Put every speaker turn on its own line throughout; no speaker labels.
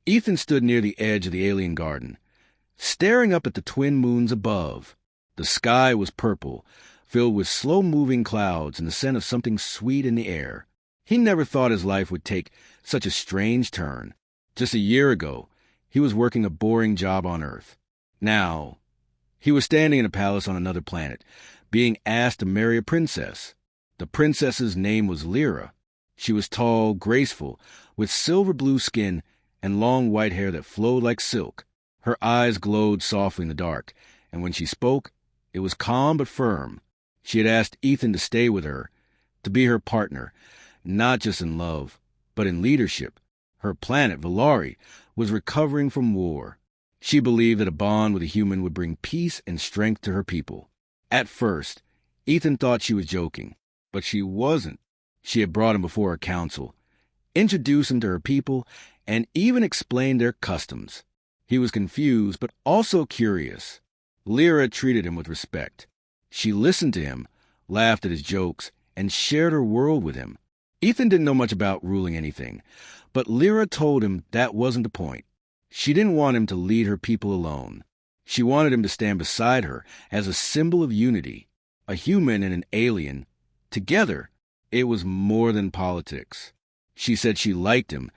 Ethan stood near the edge of the alien garden, staring up at the twin moons above. The sky was purple, filled with slow-moving clouds and the scent of something sweet in the air. He never thought his life would take such a strange turn. Just a year ago, he was working a boring job on Earth. Now, he was standing in a palace on another planet, being asked to marry a princess. The princess's name was Lyra. She was tall, graceful, with silver-blue skin and long white hair that flowed like silk. Her eyes glowed softly in the dark, and when she spoke, it was calm but firm. She had asked Ethan to stay with her, to be her partner, not just in love, but in leadership. Her planet, Valari, was recovering from war. She believed that a bond with a human would bring peace and strength to her people. At first, Ethan thought she was joking, but she wasn't. She had brought him before her council, introduced him to her people, and even explained their customs. He was confused, but also curious. Lyra treated him with respect. She listened to him, laughed at his jokes, and shared her world with him. Ethan didn't know much about ruling anything, but Lyra told him that wasn't the point. She didn't want him to lead her people alone. She wanted him to stand beside her as a symbol of unity. A human and an alien, together, it was more than politics. She said she liked him,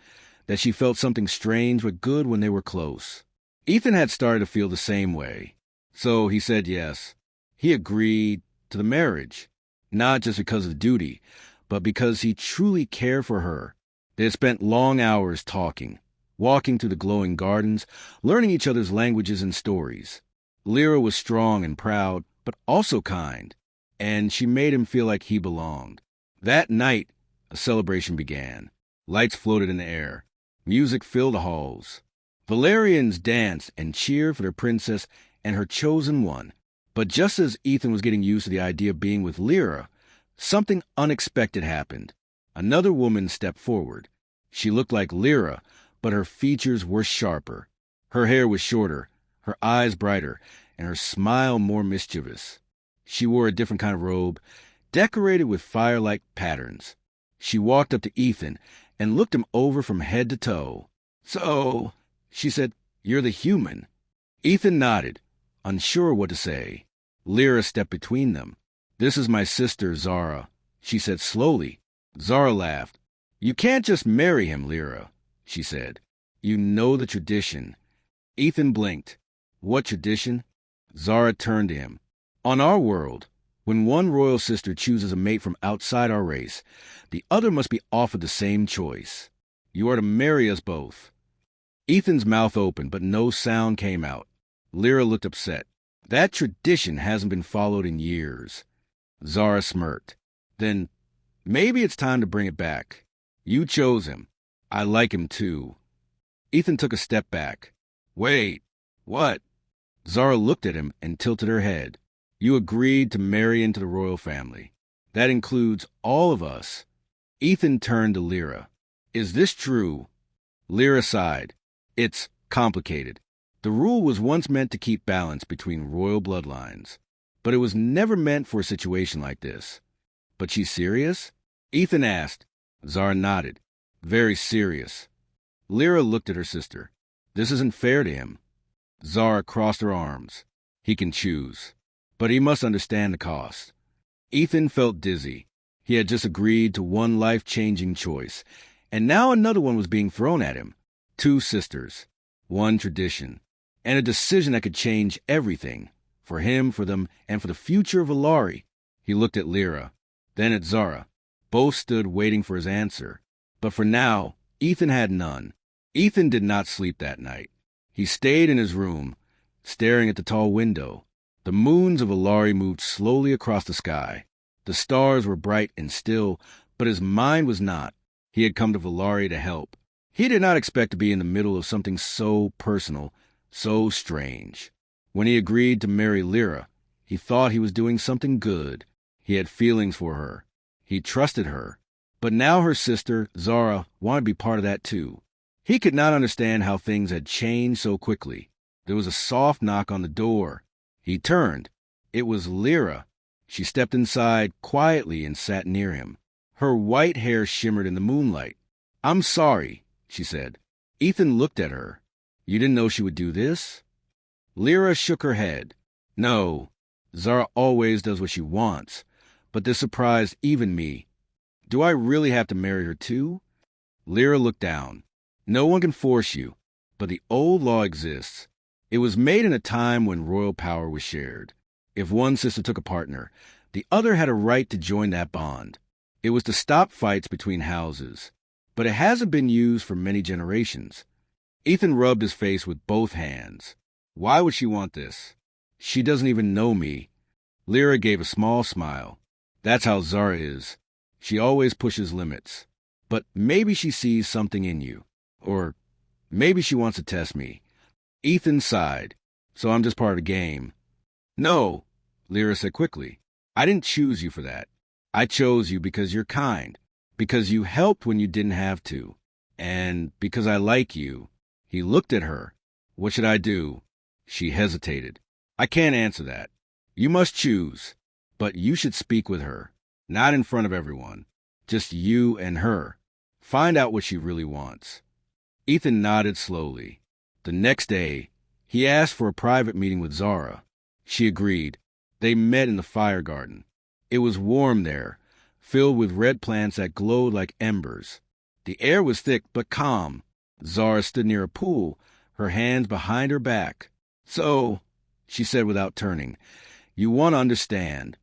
that she felt something strange but good when they were close. Ethan had started to feel the same way, so he said yes. He agreed to the marriage, not just because of duty, but because he truly cared for her. They had spent long hours talking, walking through the glowing gardens, learning each other's languages and stories. Lyra was strong and proud, but also kind, and she made him feel like he belonged. That night, a celebration began. Lights floated in the air. Music filled the halls. Valarians danced and cheered for their princess and her chosen one. But just as Ethan was getting used to the idea of being with Lyra, something unexpected happened. Another woman stepped forward. She looked like Lyra, but her features were sharper. Her hair was shorter, her eyes brighter, and her smile more mischievous. She wore a different kind of robe, decorated with fire-like patterns. She walked up to Ethan and looked him over from head to toe. "So," she said, "you're the human." Ethan nodded, unsure what to say. Lyra stepped between them. "This is my sister, Zara," she said slowly. Zara laughed. "You can't just marry him, Lyra," she said. "You know the tradition." Ethan blinked. "What tradition?" Zara turned to him. "On our world, when one royal sister chooses a mate from outside our race, the other must be offered the same choice. You are to marry us both." Ethan's mouth opened, but no sound came out. Lyra looked upset. "That tradition hasn't been followed in years." Zara smirked. "Then maybe it's time to bring it back. You chose him. I like him too." Ethan took a step back. "Wait, what?" Zara looked at him and tilted her head. "You agreed to marry into the royal family. That includes all of us." Ethan turned to Lyra. "Is this true?" Lyra sighed. "It's complicated. The rule was once meant to keep balance between royal bloodlines, but it was never meant for a situation like this." "But she's serious?" Ethan asked. Zara nodded. "Very serious." Lyra looked at her sister. "This isn't fair to him." Zara crossed her arms. "He can choose, but he must understand the cost." Ethan felt dizzy. He had just agreed to one life-changing choice, and now another one was being thrown at him. Two sisters, one tradition, and a decision that could change everything, for him, for them, and for the future of Valari. He looked at Lyra, then at Zara. Both stood waiting for his answer, but for now, Ethan had none. Ethan did not sleep that night. He stayed in his room, staring at the tall window. The moons of Valari moved slowly across the sky. The stars were bright and still, but his mind was not. He had come to Valari to help. He did not expect to be in the middle of something so personal, so strange. When he agreed to marry Lyra, he thought he was doing something good. He had feelings for her. He trusted her. But now her sister, Zara, wanted to be part of that too. He could not understand how things had changed so quickly. There was a soft knock on the door. He turned. It was Lyra. She stepped inside quietly and sat near him. Her white hair shimmered in the moonlight. "I'm sorry," she said. Ethan looked at her. You didn't know she would do this? Lyra shook her head. No, Zara always does what she wants, but this surprised even me. Do I really have to marry her too? Lyra looked down. No one can force you, but the old law exists. It was made in a time when royal power was shared. If one sister took a partner, the other had a right to join that bond. It was to stop fights between houses, but it hasn't been used for many generations. Ethan rubbed his face with both hands. Why would she want this? She doesn't even know me. Lyra gave a small smile. That's how Zara is. She always pushes limits. But maybe she sees something in you. Or maybe she wants to test me. Ethan sighed. So I'm just part of the game. No, Lyra said quickly. I didn't choose you for that. I chose you because you're kind. Because you helped when you didn't have to. And because I like you. He looked at her. What should I do? She hesitated. I can't answer that. You must choose. But you should speak with her. Not in front of everyone. Just you and her. Find out what she really wants. Ethan nodded slowly. The next day, he asked for a private meeting with Zara. She agreed. They met in the fire garden. It was warm there, filled with red plants that glowed like embers. The air was thick but calm. Zara stood near a pool, her hands behind her back. So, she said without turning, you want to understand.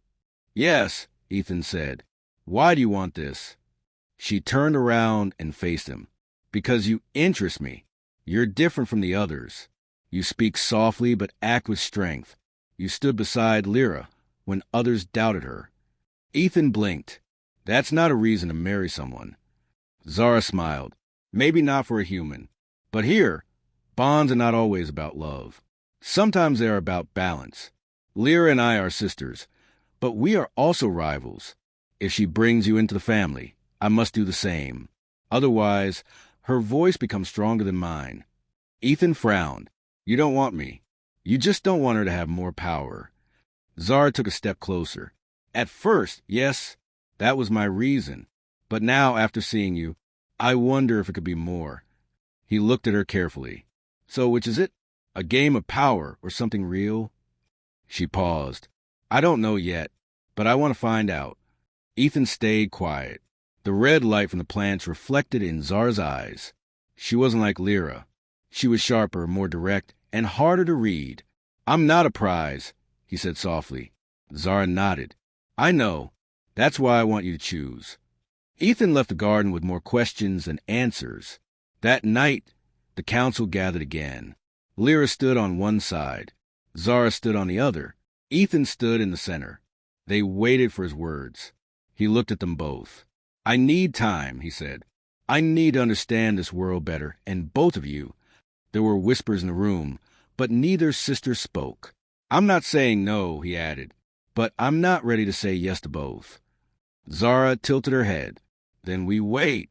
Yes, Ethan said. Why do you want this? She turned around and faced him. Because you interest me. You're different from the others. You speak softly but act with strength. You stood beside Lyra when others doubted her. Ethan blinked. That's not a reason to marry someone. Zara smiled. Maybe not for a human. But here, bonds are not always about love. Sometimes they are about balance. Lyra and I are sisters, but we are also rivals. If she brings you into the family, I must do the same. Otherwise, her voice becomes stronger than mine. Ethan frowned. You don't want me. You just don't want her to have more power. Zara took a step closer. At first, yes, that was my reason. But now, after seeing you, I wonder if it could be more. He looked at her carefully. So which is it? A game of power or something real? She paused. I don't know yet, but I want to find out. Ethan stayed quiet. The red light from the plants reflected in Zara's eyes. She wasn't like Lyra. She was sharper, more direct, and harder to read. I'm not a prize, he said softly. Zara nodded. I know. That's why I want you to choose. Ethan left the garden with more questions than answers. That night, the council gathered again. Lyra stood on one side. Zara stood on the other. Ethan stood in the center. They waited for his words. He looked at them both. I need time, he said. I need to understand this world better, and both of you. There were whispers in the room, but neither sister spoke. I'm not saying no, he added, but I'm not ready to say yes to both. Zara tilted her head. Then we wait.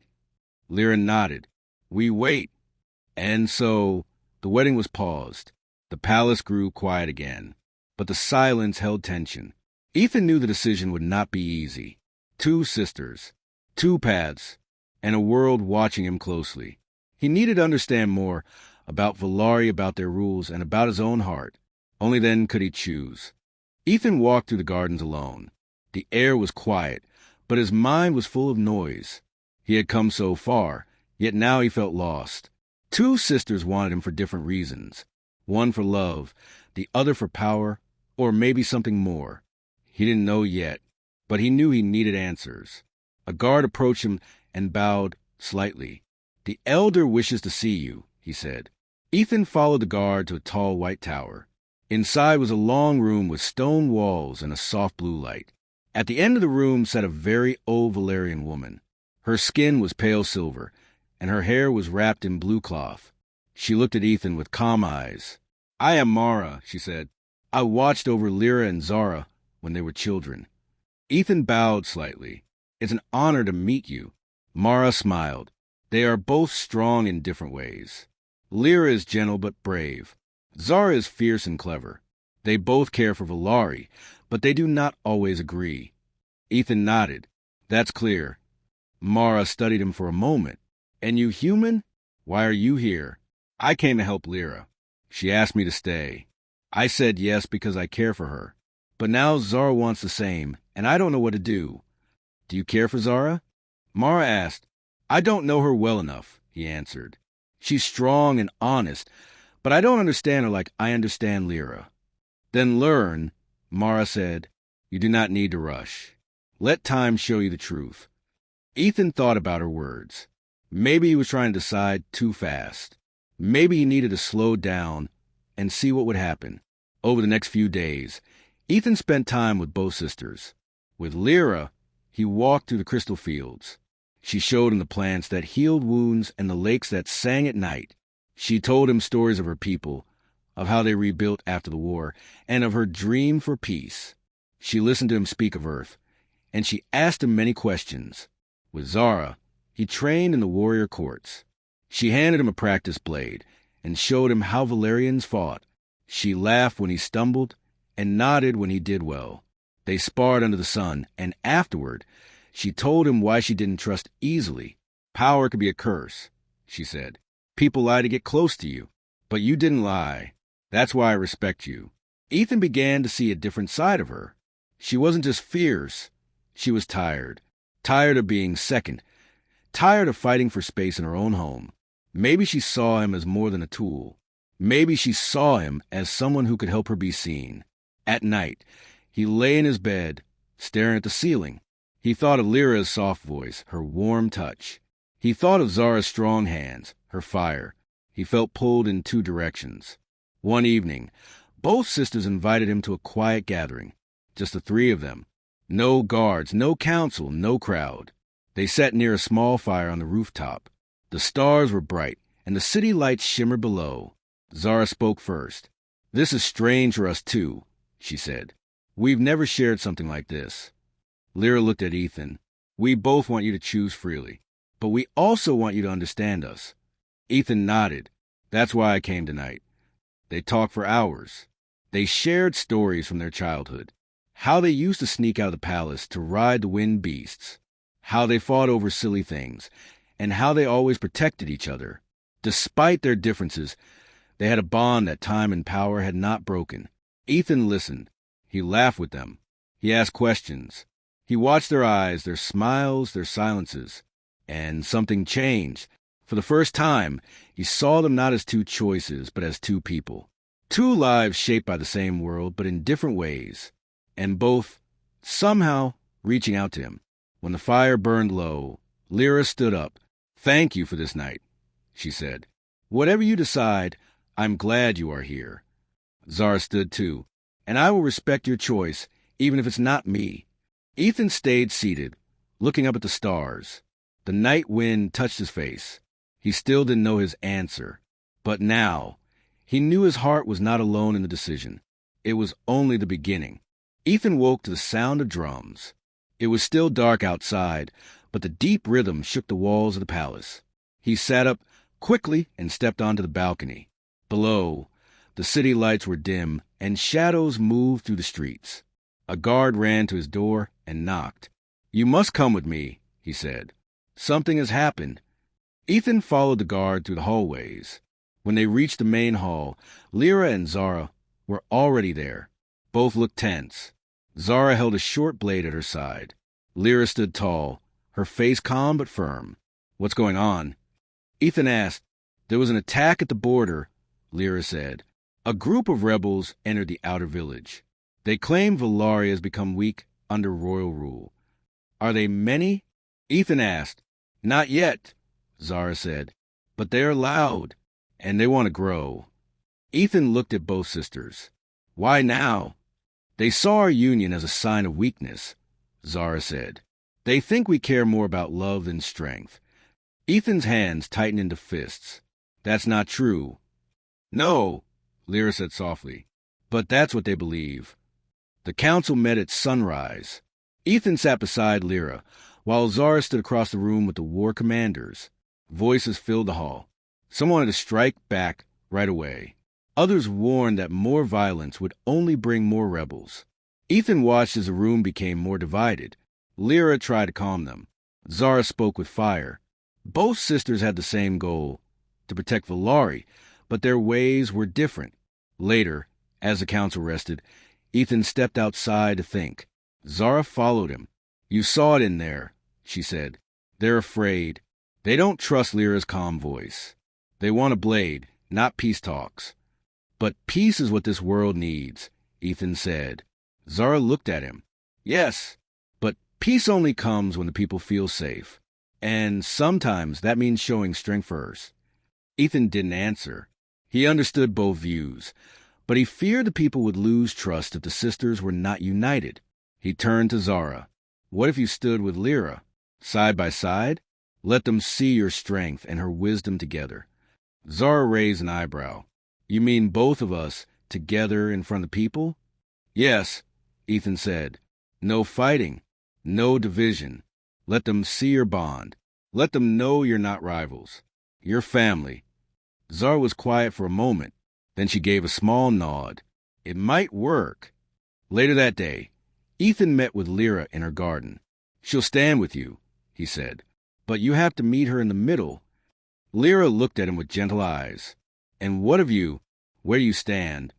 Lyra nodded. We wait. And so the wedding was paused. The palace grew quiet again, but the silence held tension. Ethan knew the decision would not be easy. Two sisters, two paths, and a world watching him closely. He needed to understand more about Valari, about their rules, and about his own heart. Only then could he choose. Ethan walked through the gardens alone. The air was quiet, but his mind was full of noise. He had come so far, yet now he felt lost. Two sisters wanted him for different reasons. One for love, the other for power, or maybe something more. He didn't know yet, but he knew he needed answers. A guard approached him and bowed slightly. The elder wishes to see you, he said. Ethan followed the guard to a tall white tower. Inside was a long room with stone walls and a soft blue light. At the end of the room sat a very old Valerian woman. Her skin was pale silver, and her hair was wrapped in blue cloth. She looked at Ethan with calm eyes. I am Mara, she said. I watched over Lyra and Zara when they were children. Ethan bowed slightly. It's an honor to meet you. Mara smiled. They are both strong in different ways. Lyra is gentle but brave. Zara is fierce and clever. They both care for Valari, but they do not always agree. Ethan nodded. That's clear. Mara studied him for a moment. And you human? Why are you here? I came to help Lyra. She asked me to stay. I said yes because I care for her. But now Zara wants the same, and I don't know what to do. Do you care for Zara? Mara asked. I don't know her well enough, he answered. She's strong and honest, but I don't understand her like I understand Lyra. Then learn, Mara said. You do not need to rush. Let time show you the truth. Ethan thought about her words. Maybe he was trying to decide too fast. Maybe he needed to slow down and see what would happen. Over the next few days, Ethan spent time with both sisters. With Lyra, he walked through the crystal fields. She showed him the plants that healed wounds and the lakes that sang at night. She told him stories of her people, of how they rebuilt after the war, and of her dream for peace. She listened to him speak of Earth, and she asked him many questions. With Zara, he trained in the warrior courts. She handed him a practice blade and showed him how Valerians fought. She laughed when he stumbled and nodded when he did well. They sparred under the sun, and afterward, she told him why she didn't trust easily. Power could be a curse, she said. People lie to get close to you, but you didn't lie. That's why I respect you. Ethan began to see a different side of her. She wasn't just fierce. She was tired. Tired of being second. Tired of fighting for space in her own home. Maybe she saw him as more than a tool. Maybe she saw him as someone who could help her be seen. At night, he lay in his bed, staring at the ceiling. He thought of Lyra's soft voice, her warm touch. He thought of Zara's strong hands, her fire. He felt pulled in two directions. One evening, both sisters invited him to a quiet gathering. Just the three of them. No guards, no council, no crowd. They sat near a small fire on the rooftop. The stars were bright, and the city lights shimmered below. Zara spoke first. This is strange for us too, she said. We've never shared something like this. Lyra looked at Ethan. We both want you to choose freely, but we also want you to understand us. Ethan nodded. That's why I came tonight. They talked for hours. They shared stories from their childhood. How they used to sneak out of the palace to ride the wind beasts. How they fought over silly things, and how they always protected each other. Despite their differences, they had a bond that time and power had not broken. Ethan listened. He laughed with them. He asked questions. He watched their eyes, their smiles, their silences. And something changed. For the first time, he saw them not as two choices, but as two people. Two lives shaped by the same world, but in different ways. And both, somehow, reaching out to him. When the fire burned low, Lyra stood up. Thank you for this night, she said. Whatever you decide, I'm glad you are here. Zara stood too. And I will respect your choice, even if it's not me. Ethan stayed seated, looking up at the stars. The night wind touched his face. He still didn't know his answer. But now, he knew his heart was not alone in the decision. It was only the beginning. Ethan woke to the sound of drums. It was still dark outside, but the deep rhythm shook the walls of the palace. He sat up quickly and stepped onto the balcony. Below, the city lights were dim, and shadows moved through the streets. A guard ran to his door and knocked. You must come with me, he said. Something has happened. Ethan followed the guard through the hallways. When they reached the main hall, Lyra and Zara were already there. Both looked tense. Zara held a short blade at her side. Lyra stood tall, her face calm but firm. What's going on? Ethan asked. There was an attack at the border, Lyra said. A group of rebels entered the outer village. They claim Valaria has become weak under royal rule. Are they many? Ethan asked. Not yet, Zara said. But they are loud, and they want to grow. Ethan looked at both sisters. Why now? They saw our union as a sign of weakness, Zara said. They think we care more about love than strength. Ethan's hands tightened into fists. That's not true. No, Lyra said softly. But that's what they believe. The council met at sunrise. Ethan sat beside Lyra, while Zara stood across the room with the war commanders. Voices filled the hall. Some wanted to strike back right away. Others warned that more violence would only bring more rebels. Ethan watched as the room became more divided. Lyra tried to calm them. Zara spoke with fire. Both sisters had the same goal, to protect Valari, but their ways were different. Later, as the council rested, Ethan stepped outside to think. Zara followed him. "You saw it in there," she said. "They're afraid. They don't trust Lyra's calm voice. They want a blade, not peace talks." "But peace is what this world needs," Ethan said. Zara looked at him. "Yes, but peace only comes when the people feel safe. And sometimes that means showing strength first." Ethan didn't answer. He understood both views, but he feared the people would lose trust if the sisters were not united. He turned to Zara. "What if you stood with Lyra, side by side? Let them see your strength and her wisdom together." Zara raised an eyebrow. "You mean both of us together in front of the people?" "Yes," Ethan said. "No fighting, no division. Let them see your bond. Let them know you're not rivals. You're family." Zara was quiet for a moment. Then she gave a small nod. It might work. Later that day, Ethan met with Lyra in her garden. "She'll stand with you," he said. "But you have to meet her in the middle." Lyra looked at him with gentle eyes. "And what of you? Where do you stand?"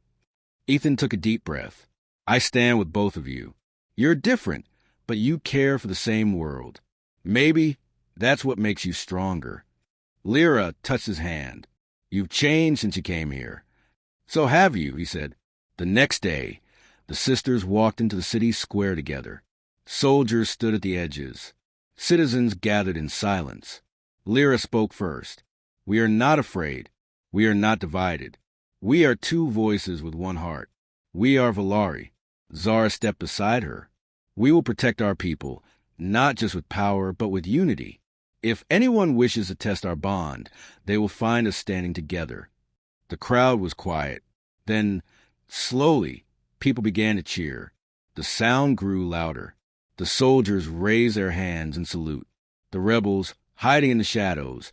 Ethan took a deep breath. "I stand with both of you. You're different, but you care for the same world. Maybe that's what makes you stronger." Lyra touched his hand. "You've changed since you came here." "So have you," he said. The next day, the sisters walked into the city square together. Soldiers stood at the edges. Citizens gathered in silence. Lyra spoke first. "We are not afraid. We are not divided. We are two voices with one heart. We are Valari." Zara stepped beside her. "We will protect our people, not just with power, but with unity. If anyone wishes to test our bond, they will find us standing together." The crowd was quiet. Then, slowly, people began to cheer. The sound grew louder. The soldiers raised their hands in salute. The rebels, hiding in the shadows,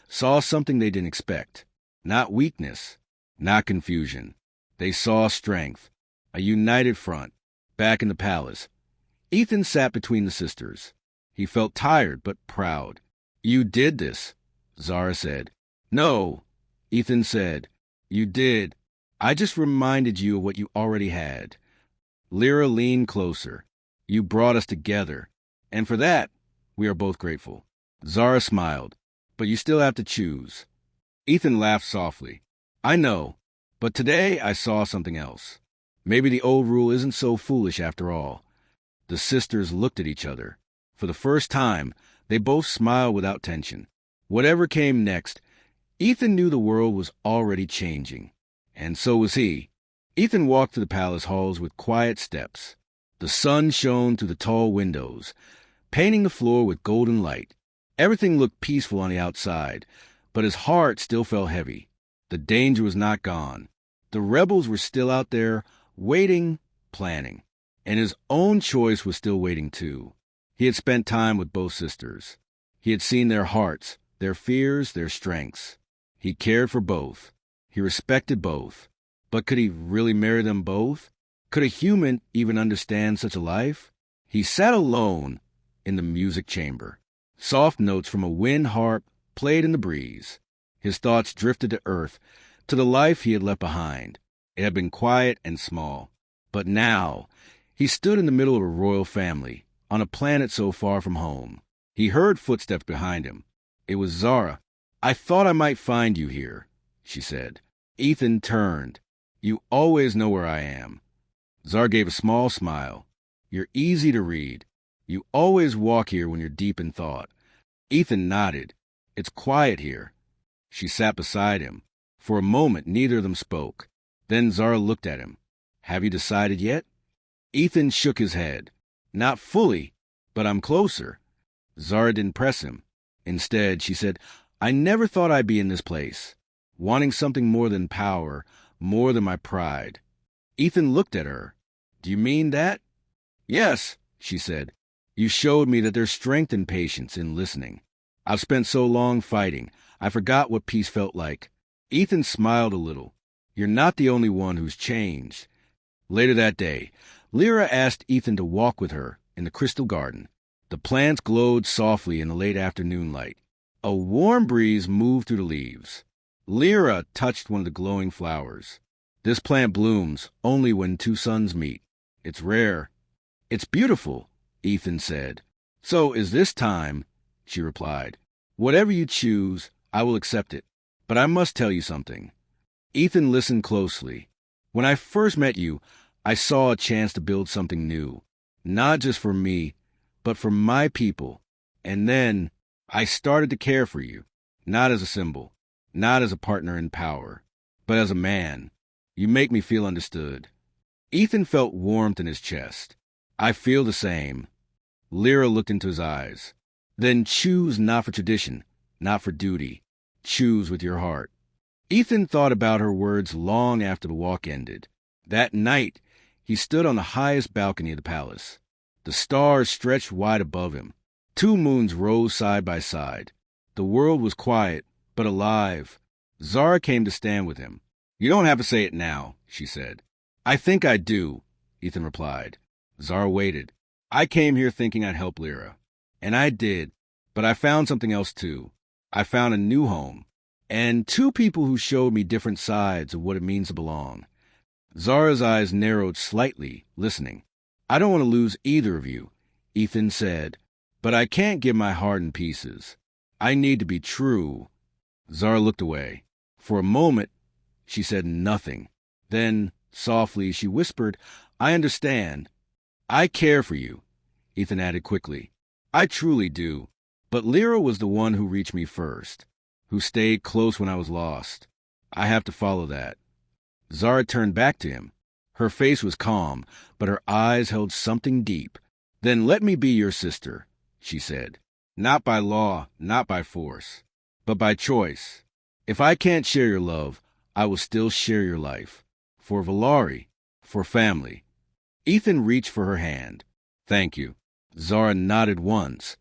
saw something they didn't expect. Not weakness, not confusion. They saw strength, a united front, back in the palace. Ethan sat between the sisters. He felt tired but proud. "You did this," Zara said. "No," Ethan said. "You did. I just reminded you of what you already had." Lyra leaned closer. "You brought us together, and for that, we are both grateful." Zara smiled. "But you still have to choose." Ethan laughed softly. "I know, but today I saw something else. Maybe the old rule isn't so foolish after all." The sisters looked at each other. For the first time, they both smiled without tension. Whatever came next, Ethan knew the world was already changing. And so was he. Ethan walked through the palace halls with quiet steps. The sun shone through the tall windows, painting the floor with golden light. Everything looked peaceful on the outside, but his heart still felt heavy. The danger was not gone. The rebels were still out there, waiting, planning. And his own choice was still waiting too. He had spent time with both sisters. He had seen their hearts, their fears, their strengths. He cared for both. He respected both. But could he really marry them both? Could a human even understand such a life? He sat alone in the music chamber. Soft notes from a wind harp played in the breeze. His thoughts drifted to earth, to the life he had left behind. It had been quiet and small. But now, he stood in the middle of a royal family, on a planet so far from home. He heard footsteps behind him. It was Zara. "I thought I might find you here," she said. Ethan turned. "You always know where I am." Zara gave a small smile. "You're easy to read. You always walk here when you're deep in thought." Ethan nodded. "It's quiet here." She sat beside him. For a moment, neither of them spoke. Then Zara looked at him. "Have you decided yet?" Ethan shook his head. "Not fully, but I'm closer." Zara didn't press him. Instead, she said, "I never thought I'd be in this place, wanting something more than power, more than my pride." Ethan looked at her. "Do you mean that?" "Yes," she said. "You showed me that there's strength and patience in listening. I've spent so long fighting, I forgot what peace felt like." Ethan smiled a little. "You're not the only one who's changed." Later that day, Lyra asked Ethan to walk with her in the crystal garden. The plants glowed softly in the late afternoon light. A warm breeze moved through the leaves. Lyra touched one of the glowing flowers. This plant blooms only when two suns meet. It's rare. It's beautiful, Ethan said. So is this time, she replied. Whatever you choose, I will accept it. But I must tell you something. Ethan listened closely. When I first met you, I saw a chance to build something new. Not just for me, but for my people. And then I started to care for you. Not as a symbol, not as a partner in power, but as a man. You make me feel understood. Ethan felt warmth in his chest. I feel the same. Lyra looked into his eyes. Then choose not for tradition, not for duty. Choose with your heart. Ethan thought about her words long after the walk ended. That night, he stood on the highest balcony of the palace. The stars stretched wide above him. Two moons rose side by side. The world was quiet, but alive. Zara came to stand with him. You don't have to say it now, she said. I think I do, Ethan replied. Zara waited. I came here thinking I'd help Lyra. And I did, but I found something else too. I found a new home. And two people who showed me different sides of what it means to belong. Zara's eyes narrowed slightly, listening. I don't want to lose either of you, Ethan said, but I can't give my heart in pieces. I need to be true. Zara looked away. For a moment, she said nothing. Then, softly, she whispered, I understand. I care for you, Ethan added quickly. I truly do. But Lyra was the one who reached me first, who stayed close when I was lost. I have to follow that. Zara turned back to him. Her face was calm, but her eyes held something deep. Then let me be your sister, she said. Not by law, not by force, but by choice. If I can't share your love, I will still share your life. For Valari, for family. Ethan reached for her hand. Thank you. Zara nodded once,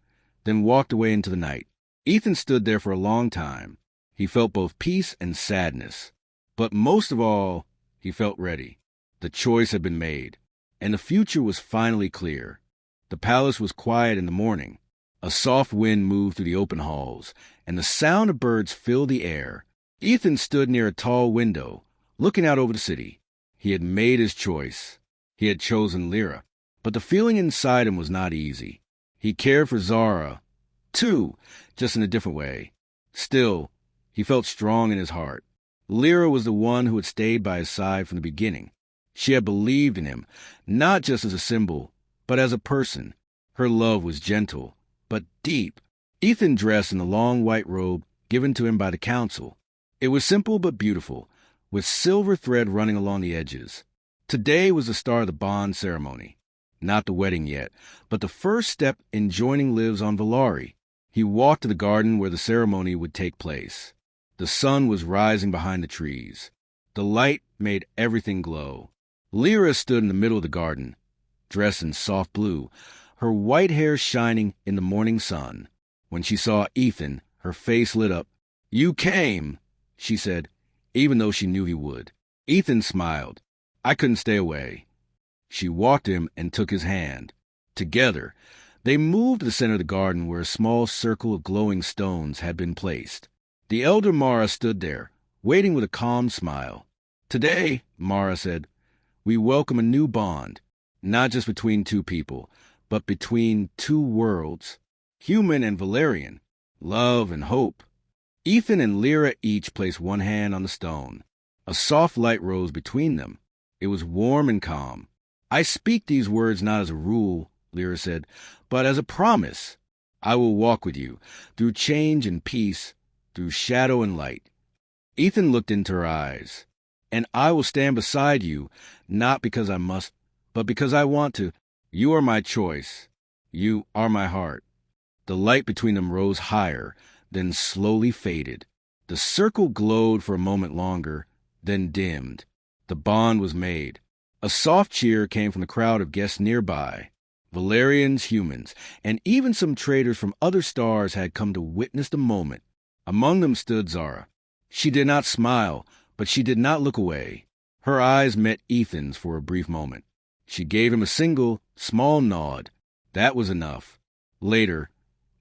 then walked away into the night. Ethan stood there for a long time. He felt both peace and sadness. But most of all, he felt ready. The choice had been made, and the future was finally clear. The palace was quiet in the morning. A soft wind moved through the open halls, and the sound of birds filled the air. Ethan stood near a tall window, looking out over the city. He had made his choice. He had chosen Lyra. But the feeling inside him was not easy. He cared for Zara, too, just in a different way. Still, he felt strong in his heart. Lyra was the one who had stayed by his side from the beginning. She had believed in him, not just as a symbol, but as a person. Her love was gentle, but deep. Ethan dressed in the long white robe given to him by the council. It was simple but beautiful, with silver thread running along the edges. Today was the start of the bond ceremony. Not the wedding yet, but the first step in joining lives on Valari. He walked to the garden where the ceremony would take place. The sun was rising behind the trees. The light made everything glow. Lyra stood in the middle of the garden, dressed in soft blue, her white hair shining in the morning sun. When she saw Ethan, her face lit up. You came, she said, even though she knew he would. Ethan smiled. I couldn't stay away. She walked to him and took his hand. Together, they moved to the center of the garden where a small circle of glowing stones had been placed. The elder Mara stood there, waiting with a calm smile. Today, Mara said, we welcome a new bond, not just between two people, but between two worlds, human and Valerian, love and hope. Ethan and Lyra each placed one hand on the stone. A soft light rose between them. It was warm and calm. I speak these words not as a rule, Lyra said, but as a promise. I will walk with you, through change and peace, through shadow and light. Ethan looked into her eyes. And I will stand beside you, not because I must, but because I want to. You are my choice. You are my heart. The light between them rose higher, then slowly faded. The circle glowed for a moment longer, then dimmed. The bond was made. A soft cheer came from the crowd of guests nearby. Valerians, humans, and even some traders from other stars had come to witness the moment. Among them stood Zara. She did not smile, but she did not look away. Her eyes met Ethan's for a brief moment. She gave him a single, small nod. That was enough. Later,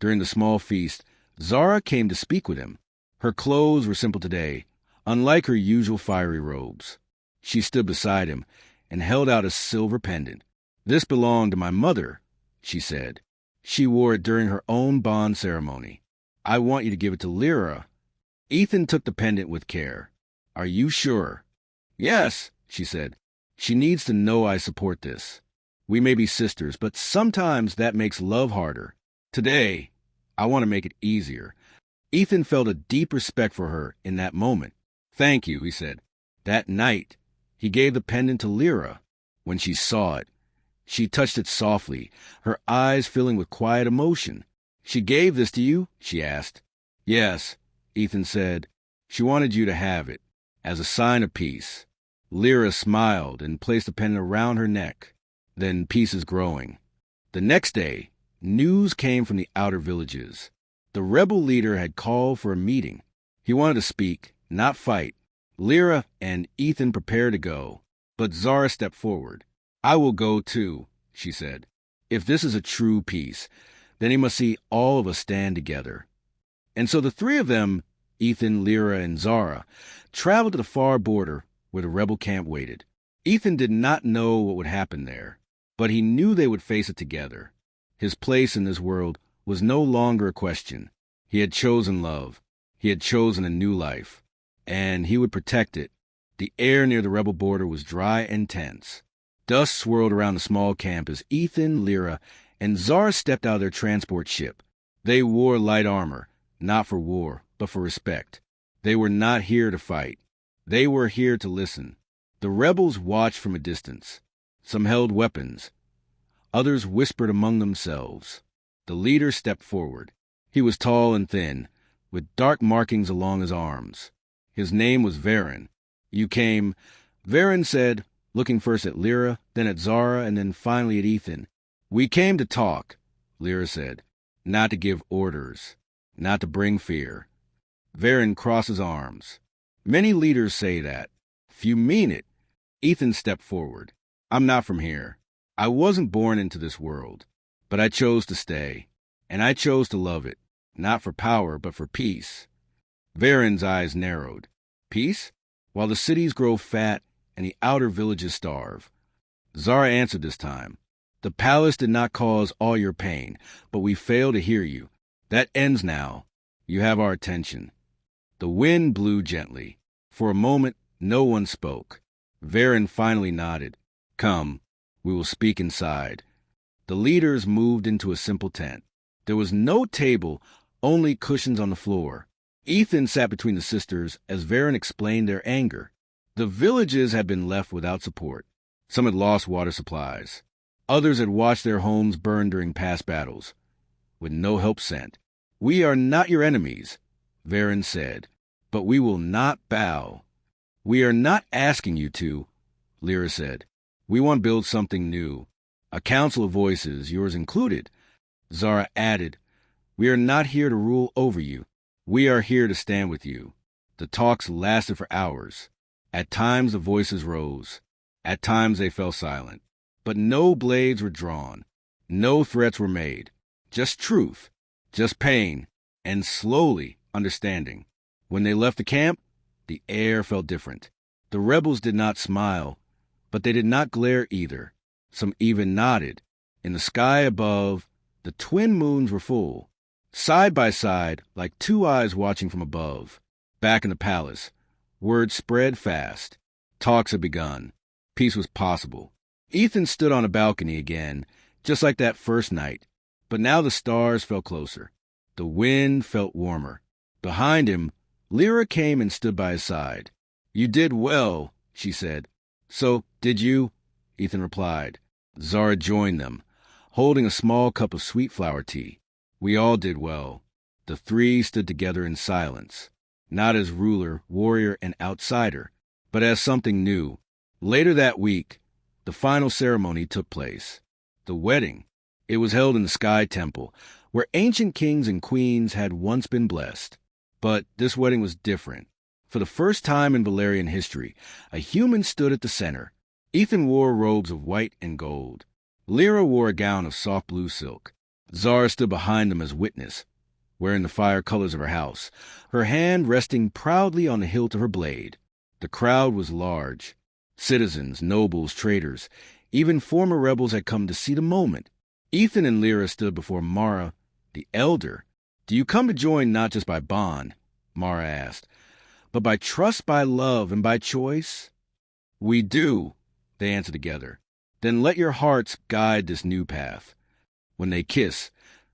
during the small feast, Zara came to speak with him. Her clothes were simple today, unlike her usual fiery robes. She stood beside him and held out a silver pendant. "This belonged to my mother," she said. "She wore it during her own bond ceremony. I want you to give it to Lyra." Ethan took the pendant with care. "Are you sure?" "Yes," she said. "She needs to know I support this. We may be sisters, but sometimes that makes love harder. Today, I want to make it easier." Ethan felt a deep respect for her in that moment. "Thank you," he said. That night, he gave the pendant to Lyra. When she saw it, she touched it softly, her eyes filling with quiet emotion. "She gave this to you?" she asked. "Yes," Ethan said. "She wanted you to have it, as a sign of peace." Lyra smiled and placed the pendant around her neck. Then peace is growing. The next day, news came from the outer villages. The rebel leader had called for a meeting. He wanted to speak, not fight. Lyra and Ethan prepared to go, but Zara stepped forward. "I will go too," she said. "If this is a true peace, then he must see all of us stand together." And so the three of them, Ethan, Lyra, and Zara, traveled to the far border where the rebel camp waited. Ethan did not know what would happen there, but he knew they would face it together. His place in this world was no longer a question. He had chosen love. He had chosen a new life, and he would protect it. The air near the rebel border was dry and tense. Dust swirled around the small camp as Ethan, Lyra, and Zara stepped out of their transport ship. They wore light armor, not for war, but for respect. They were not here to fight. They were here to listen. The rebels watched from a distance. Some held weapons. Others whispered among themselves. The leader stepped forward. He was tall and thin, with dark markings along his arms. His name was Varen. "You came," Varen said, looking first at Lyra, then at Zara, and then finally at Ethan. "We came to talk," Lyra said, "not to give orders, not to bring fear." Varen crossed his arms. "Many leaders say that. Few mean it." Ethan stepped forward. "I'm not from here. I wasn't born into this world, but I chose to stay, and I chose to love it, not for power, but for peace." Varen's eyes narrowed. "Peace? While the cities grow fat and the outer villages starve." Zara answered this time. "The palace did not cause all your pain, but we failed to hear you. That ends now. You have our attention." The wind blew gently. For a moment, no one spoke. Varen finally nodded. "Come, we will speak inside." The leaders moved into a simple tent. There was no table, only cushions on the floor. Ethan sat between the sisters as Varen explained their anger. The villages had been left without support. Some had lost water supplies. Others had watched their homes burn during past battles, with no help sent. "We are not your enemies," Varen said, "but we will not bow." "We are not asking you to," Lyra said. "We want to build something new. A council of voices, yours included." Zara added, "We are not here to rule over you. We are here to stand with you." The talks lasted for hours. At times the voices rose. At times they fell silent. But no blades were drawn. No threats were made. Just truth. Just pain. And slowly understanding. When they left the camp, the air felt different. The rebels did not smile, but they did not glare either. Some even nodded. In the sky above, the twin moons were full, side by side, like two eyes watching from above. Back in the palace, word spread fast. Talks had begun. Peace was possible. Ethan stood on a balcony again, just like that first night. But now the stars felt closer. The wind felt warmer. Behind him, Lyra came and stood by his side. "You did well," she said. "So, did you?" Ethan replied. Zara joined them, holding a small cup of sweet flower tea. "We all did well." The three stood together in silence, not as ruler, warrior, and outsider, but as something new. Later that week, the final ceremony took place. The wedding. It was held in the Sky Temple, where ancient kings and queens had once been blessed. But this wedding was different. For the first time in Valerian history, a human stood at the center. Ethan wore robes of white and gold. Lyra wore a gown of soft blue silk. Zara stood behind them as witness, wearing the fire colors of her house, her hand resting proudly on the hilt of her blade. The crowd was large. Citizens, nobles, traders, even former rebels had come to see the moment. Ethan and Lyra stood before Mara, the elder. "Do you come to join not just by bond," Mara asked, "but by trust, by love, and by choice?" "We do," they answered together. "Then let your hearts guide this new path." When they kissed,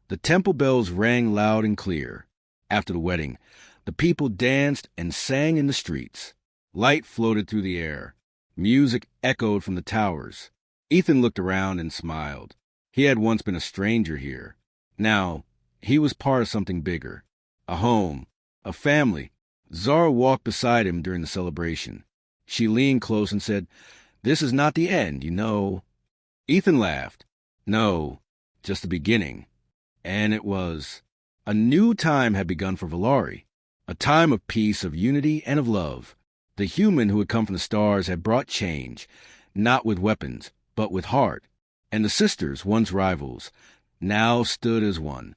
the temple bells rang loud and clear. After the wedding, the people danced and sang in the streets. Light floated through the air. Music echoed from the towers. Ethan looked around and smiled. He had once been a stranger here. Now, he was part of something bigger. A home, a family. Zara walked beside him during the celebration. She leaned close and said, "This is not the end, you know." Ethan laughed. "No, just the beginning." And it was. A new time had begun for Valari. A time of peace, of unity, and of love. The human who had come from the stars had brought change, not with weapons, but with heart. And the sisters, once rivals, now stood as one.